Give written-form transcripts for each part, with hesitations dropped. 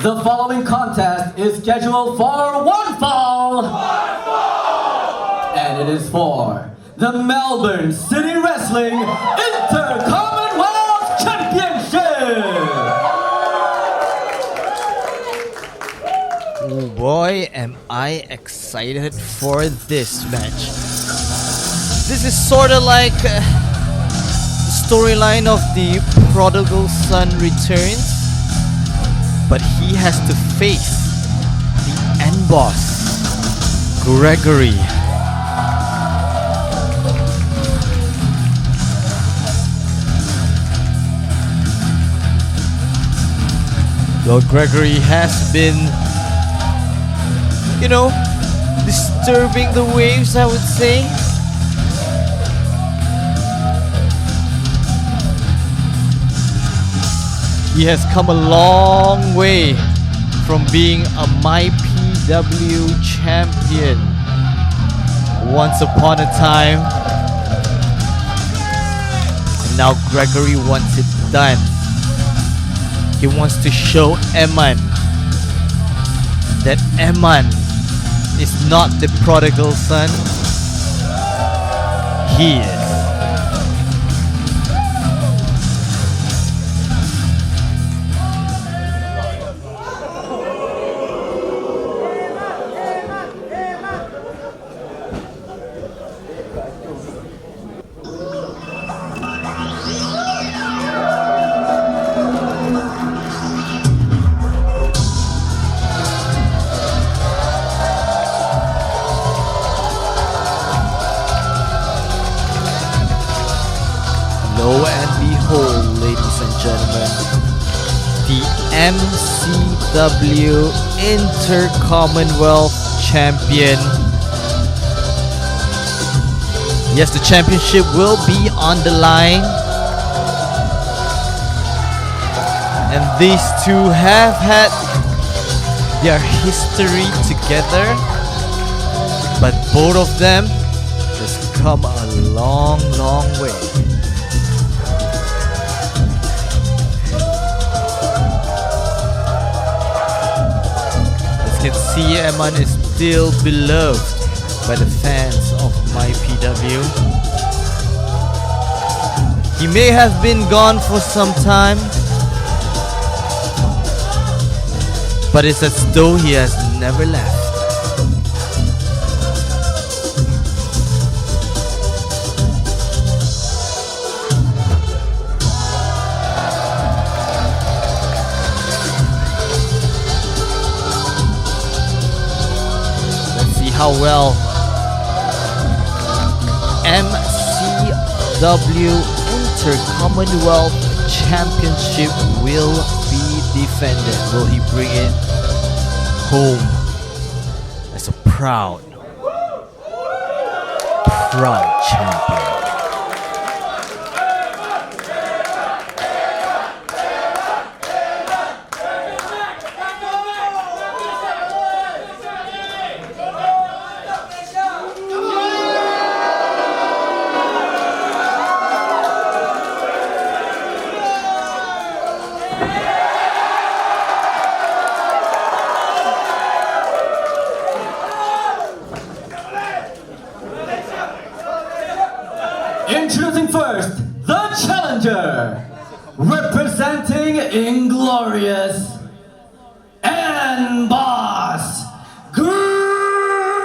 The following contest is scheduled for one fall. And it is for the Melbourne City Wrestling Intercommonwealth Championship. Oh boy, am I excited for this match. This is sort of like the storyline of the prodigal son returns, but he has to face the Endboss Gregory. Lord Gregory has been, disturbing the waves, I would say. He has come a long way from being a MyPW champion once upon a time. And now Gregory wants it done. He wants to show Emman that Emman is not the prodigal son. He is. Lo and behold, ladies and gentlemen, the MCW Intercommonwealth champion. Yes, the championship will be on the line. And these two have had their history together, but both of them has come a long, long way. You can see Aman is still beloved by the fans of MyPW. He may have been gone for some time, but it's as though he has never left. How well MCW Intercommonwealth Championship will be defended. Will he bring it home as a proud champion? Introducing first, the challenger, representing Inglorious, Endboss Gregory.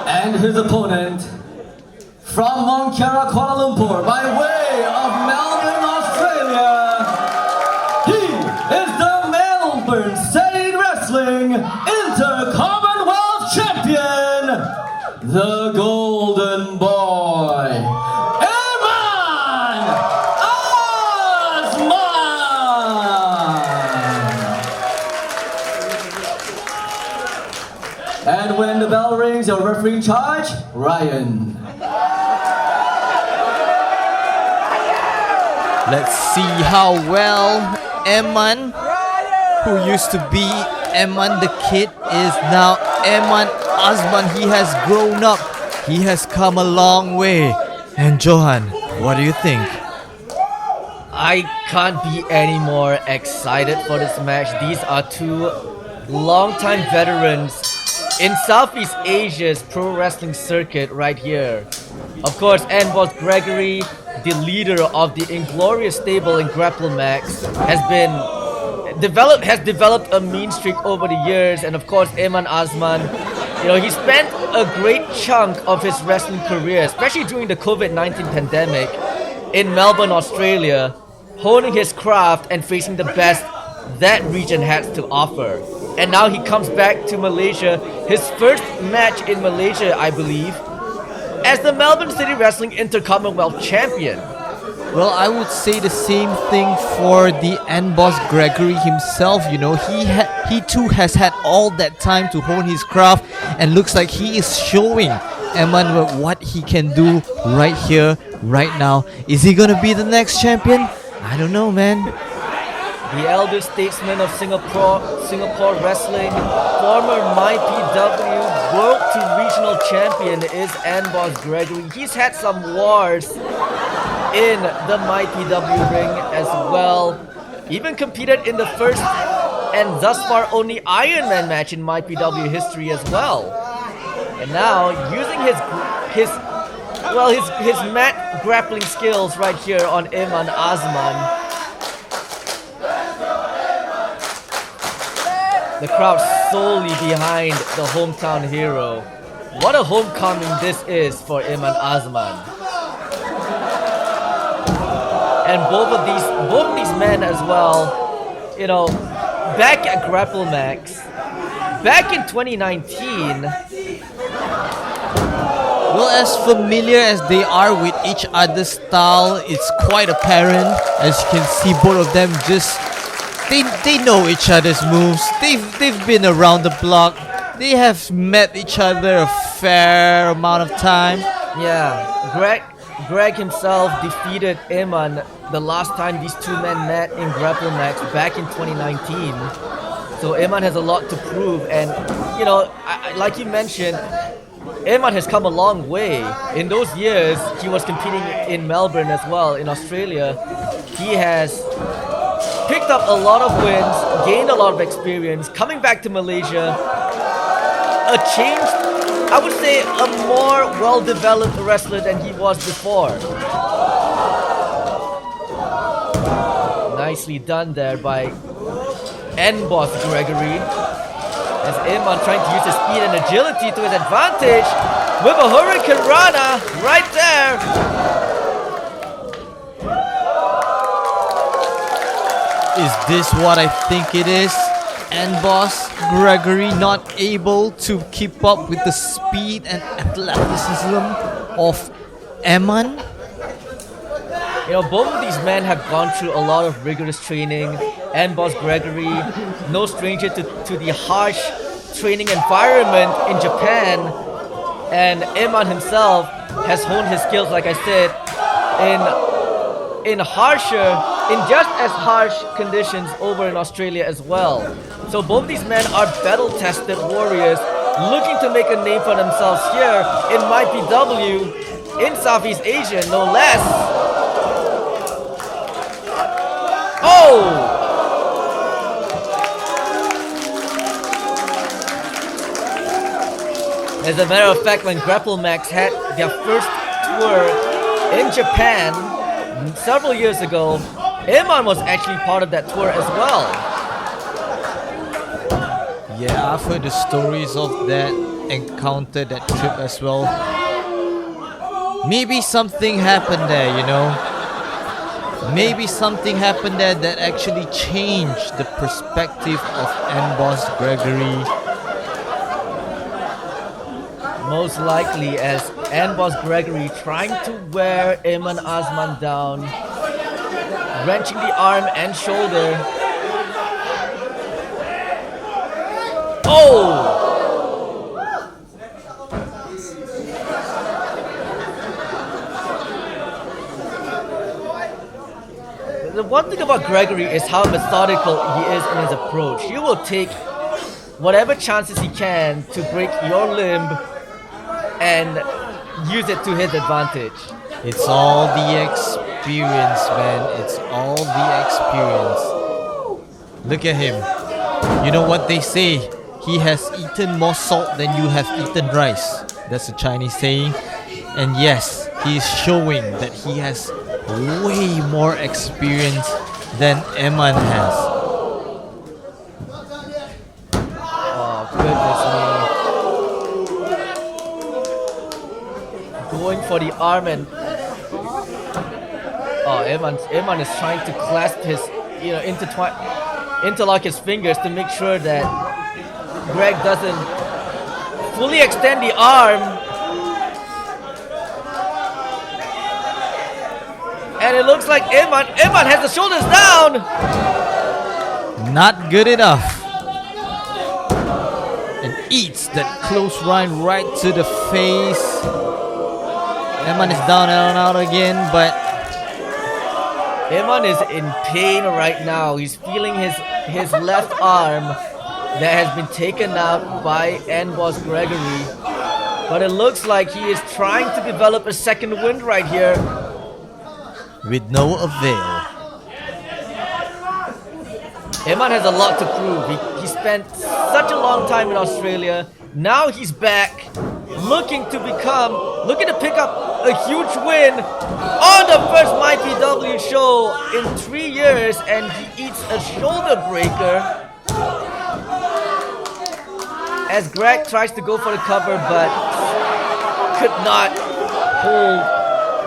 And his opponent, from Monkera, Kuala Lumpur, by way of Melbourne, Australia, he is the Melbourne City Wrestling Intercommonwealth Champion, the Golden Boy, Emman Azman. And when the bell rings, your referee in charge, Ryan. Let's see how well Emman, who used to be Emman the Kid, is now Emman Azman, he has grown up. He has come a long way. And Johan, what do you think? I can't be any more excited for this match. These are two longtime veterans in Southeast Asia's pro wrestling circuit right here. Of course, Endboss GREGORY, the leader of the inglorious stable in Grapplemax, has developed a mean streak over the years. And of course, Emman Azman, he spent a great chunk of his wrestling career, especially during the COVID-19 pandemic, in Melbourne, Australia, honing his craft and facing the best that region has to offer. And now he comes back to Malaysia, his first match in Malaysia, I believe, as the Melbourne City Wrestling Intercommonwealth champion. Well, I would say the same thing for the Endboss GREGORY himself. He too has had all that time to hone his craft, and looks like he is showing Aman what he can do right here, right now. Is he gonna be the next champion? I don't know, man. The elder statesman of Singapore wrestling, former MyPW World to Regional Champion is Endboss GREGORY. He's had some wars in the MyPW ring as well. Even competed in the first and thus far only Ironman match in MyPW history as well. And now using his mat grappling skills right here on Emman Azman. The crowd solely behind the hometown hero. What a homecoming this is for Emman Azman. And both of these men as well, back at Grapplemax, back in 2019. Well, as familiar as they are with each other's style, it's quite apparent. As you can see, both of them they know each other's moves. They've been around the block. They have met each other a fair amount of time. Yeah, Greg himself defeated Aman the last time these two men met in Grapplemax back in 2019. So Aman has a lot to prove, and like you mentioned, Aman has come a long way. In those years, he was competing in Melbourne as well, in Australia. He has picked up a lot of wins, gained a lot of experience, coming back to Malaysia, I would say a more well-developed wrestler than he was before. Nicely done there by Endboss GREGORY, as Aman trying to use his speed and agility to his advantage with a Hurricane Rana right there. Is this what I think it is? Endboss GREGORY not able to keep up with the speed and athleticism of Aman? Both of these men have gone through a lot of rigorous training. Endboss GREGORY, no stranger to the harsh training environment in Japan. And Aman himself has honed his skills, like I said, in just as harsh conditions over in Australia as well. So both these men are battle-tested warriors looking to make a name for themselves here in MyPW in Southeast Asia, no less. Oh! As a matter of fact, when Grapplemax had their first tour in Japan several years ago, Aman was actually part of that tour as well. Yeah, I've heard the stories of that encounter, that trip as well. Maybe something happened there, Maybe something happened there that actually changed the perspective of Endboss GREGORY. Most likely, as Endboss GREGORY trying to wear Emman Azman down, wrenching the arm and shoulder. Oh! The one thing about GREGORY is how methodical he is in his approach. He will take whatever chances he can to break your limb and use it to his advantage. It's all the experience, man. It's all the experience. Look at him. You know what they say? He has eaten more salt than you have eaten rice. That's a Chinese saying. And yes, he is showing that he has way more experience than Emman has. Oh, goodness me. Going for the arm and... Oh, Emman is trying to clasp his, interlock his fingers to make sure that Greg doesn't fully extend the arm. And it looks like Emman has the shoulders down. Not good enough. And eats that close line right to the face. Emman is down and out again, but Emman is in pain right now. He's feeling his left arm that has been taken out by Endboss Gregory. But it looks like he is trying to develop a second wind right here. with no avail. Emman has a lot to prove. He spent such a long time in Australia. Now he's back, looking to pick up a huge win on the first MyPW show in 3 years, and he eats a shoulder breaker as Greg tries to go for the cover but could not hold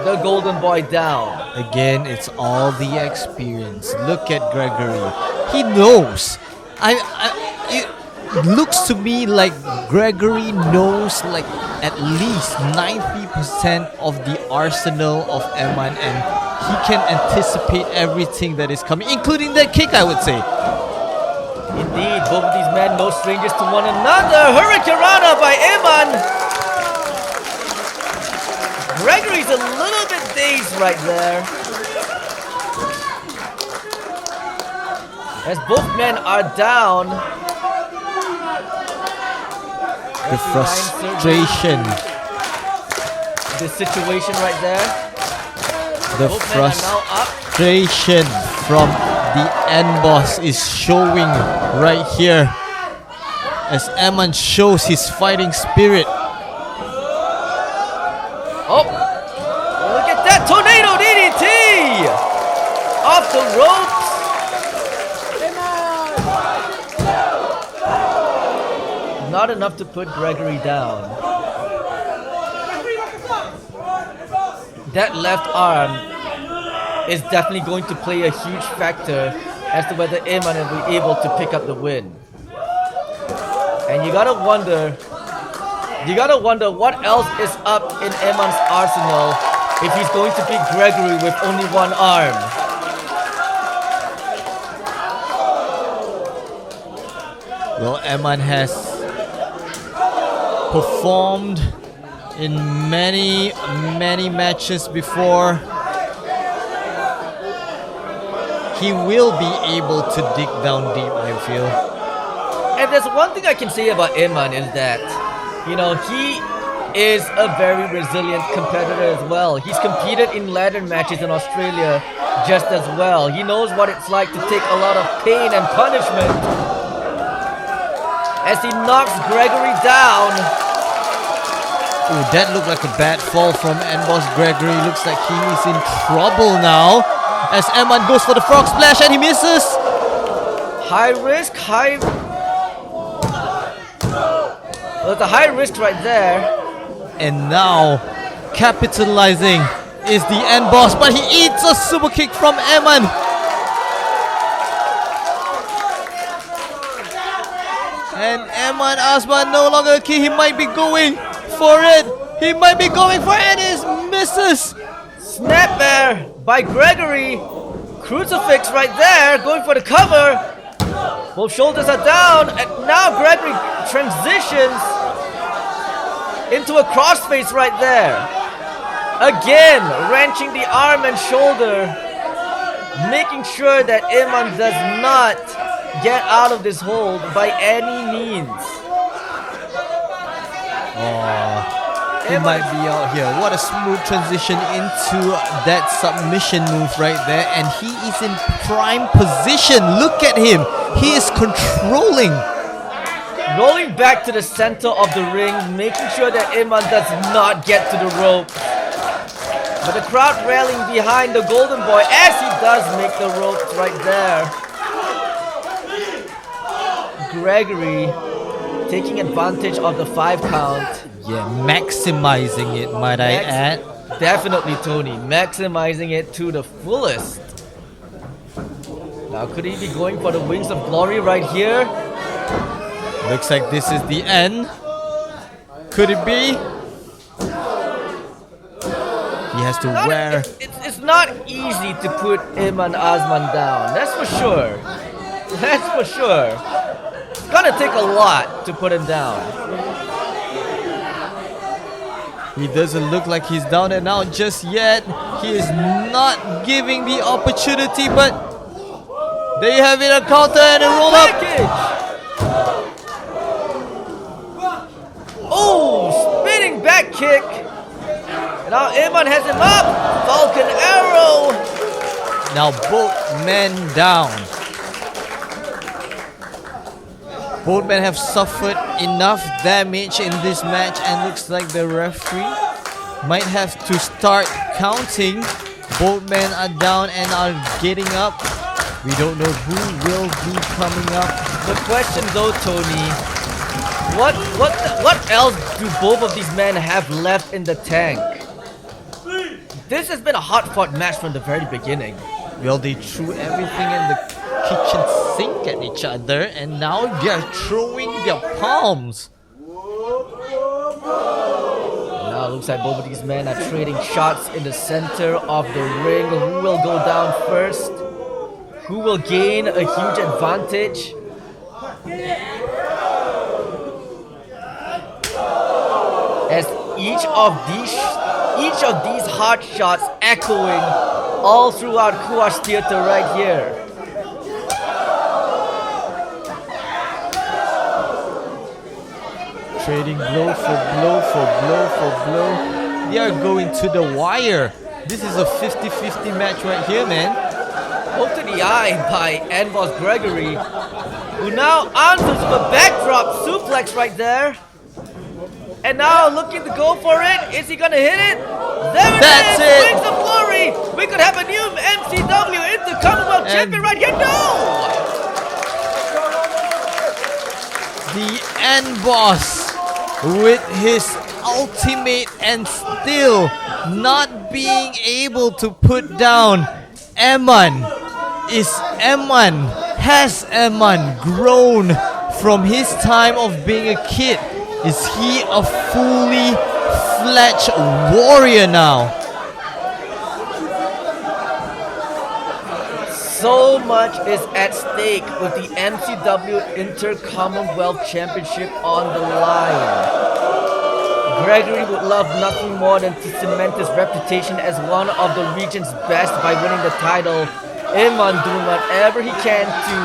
the golden boy down. Again, it's all the experience. Look at Gregory. He knows. It looks to me like Gregory knows like at least 90% of the arsenal of Emman, and he can anticipate everything that is coming, including that kick, I would say. Indeed, both of these men no strangers to one another. Hurricanrana by Emman. Gregory's a little bit dazed right there, as both men are down. The frustration. The situation right there. The Both men are now up. frustration from the Endboss is showing right here as Emman shows his fighting spirit. Oh, look at that tornado DDT off the ropes. Not enough to put Gregory down. That left arm is definitely going to play a huge factor as to whether Emman will be able to pick up the win. And you gotta wonder what else is up in Emman's arsenal if he's going to beat Gregory with only one arm. Well, Emman has performed in many matches before. He will be able to dig down deep, I feel. And there's one thing I can say about Emman is that, he is a very resilient competitor as well. He's competed in ladder matches in Australia just as well. He knows what it's like to take a lot of pain and punishment. As he knocks Gregory down. Ooh, that looked like a bad fall from Endboss Gregory. Looks like he is in trouble now. As Emman goes for the frog splash and he misses. High risk, There's a high risk right there. And now, capitalizing is the Endboss, but he eats a super kick from Emman. And Emman Azman no longer a key. He might be going for it. He might be going for it. He misses. Snap bear by Gregory. Crucifix right there, going for the cover. Both shoulders are down, and now Gregory transitions into a crossface right there. Again, wrenching the arm and shoulder, making sure that Emman does not get out of this hold by any means. Oh, he might be out here. What a smooth transition into that submission move right there. And he is in prime position. Look at him. He is controlling. Rolling back to the center of the ring, making sure that Emman does not get to the rope. But the crowd rallying behind the Golden Boy as he does make the ropes right there. Gregory taking advantage of the 5 count. Yeah, maximizing it, might I add. Definitely, Tony. Maximizing it to the fullest. Now, could he be going for the Wings of Glory right here? Looks like this is the end. Could it be? He has to wear... It's not easy to put Emman Azman down. That's for sure. That's for sure. It's gonna take a lot to put him down. He doesn't look like he's down and out just yet. He is not giving the opportunity, but there you have it, a counter and a roll up. Oh, spinning back kick. And now Emman has him up. Falcon arrow. Now both men down. Both men have suffered enough damage in this match, and looks like the referee might have to start counting. Both men are down and are getting up. We don't know who will be coming up. The question though, Tony, what else do both of these men have left in the tank? This has been a hard-fought match from the very beginning. Well, they threw everything in the kitchen sink at each other, and now they're throwing their palms. Now it looks like both of these men are trading shots in the center of the ring. Who will go down first? Who will gain a huge advantage? As each of these hard shots echoing all throughout Kuwash Theatre right here. Trading blow for blow for blow for blow. They are going to the wire. This is a 50-50 match right here, man. Hook to the eye by Endboss GREGORY, who now answers with a backdrop suplex right there. And now looking to go for it. Is he gonna hit it? That's it! Wings of Glory! We could have a new MCW Intercommonwealth champion right here. No! The Endboss with his ultimate and still not being able to put down Emman. Has Emman grown from his time of being a kid? Is he a fully fledged warrior now? So much is at stake with the MCW Intercommonwealth Championship on the line. Gregory would love nothing more than to cement his reputation as one of the region's best by winning the title. Emman doing whatever he can to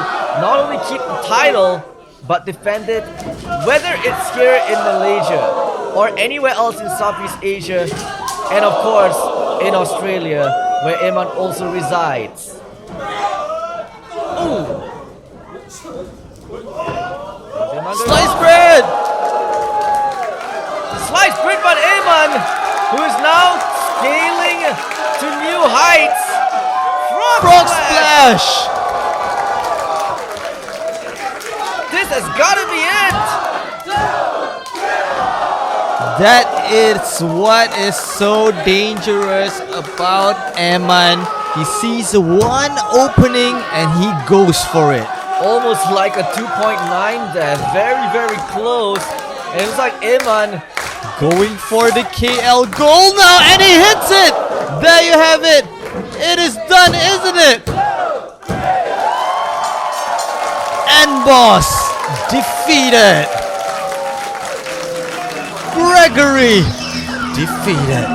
not only keep the title, but defend it, whether it's here in Malaysia or anywhere else in Southeast Asia, and of course in Australia, where Emman also resides. Ooh! Sliced bread! Sliced bread by Emman, who is now scaling to new heights. Frog splash! This has gotta be it! That is what is so dangerous about Emman. He sees one opening and he goes for it. Almost like a 2.9 there. Very, very close. And it looks like Emman going for the KL goal now, and he hits it! There you have it! It is done, isn't it? Endboss defeated. Gregory defeated.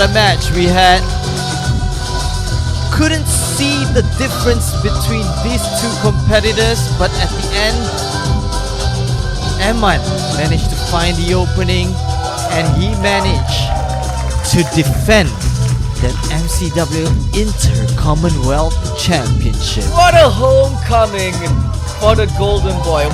a match. We couldn't see the difference between these two competitors, but at the end, Emman managed to find the opening and he managed to defend that MCW Intercommonwealth Championship. What a homecoming for the Golden Boy.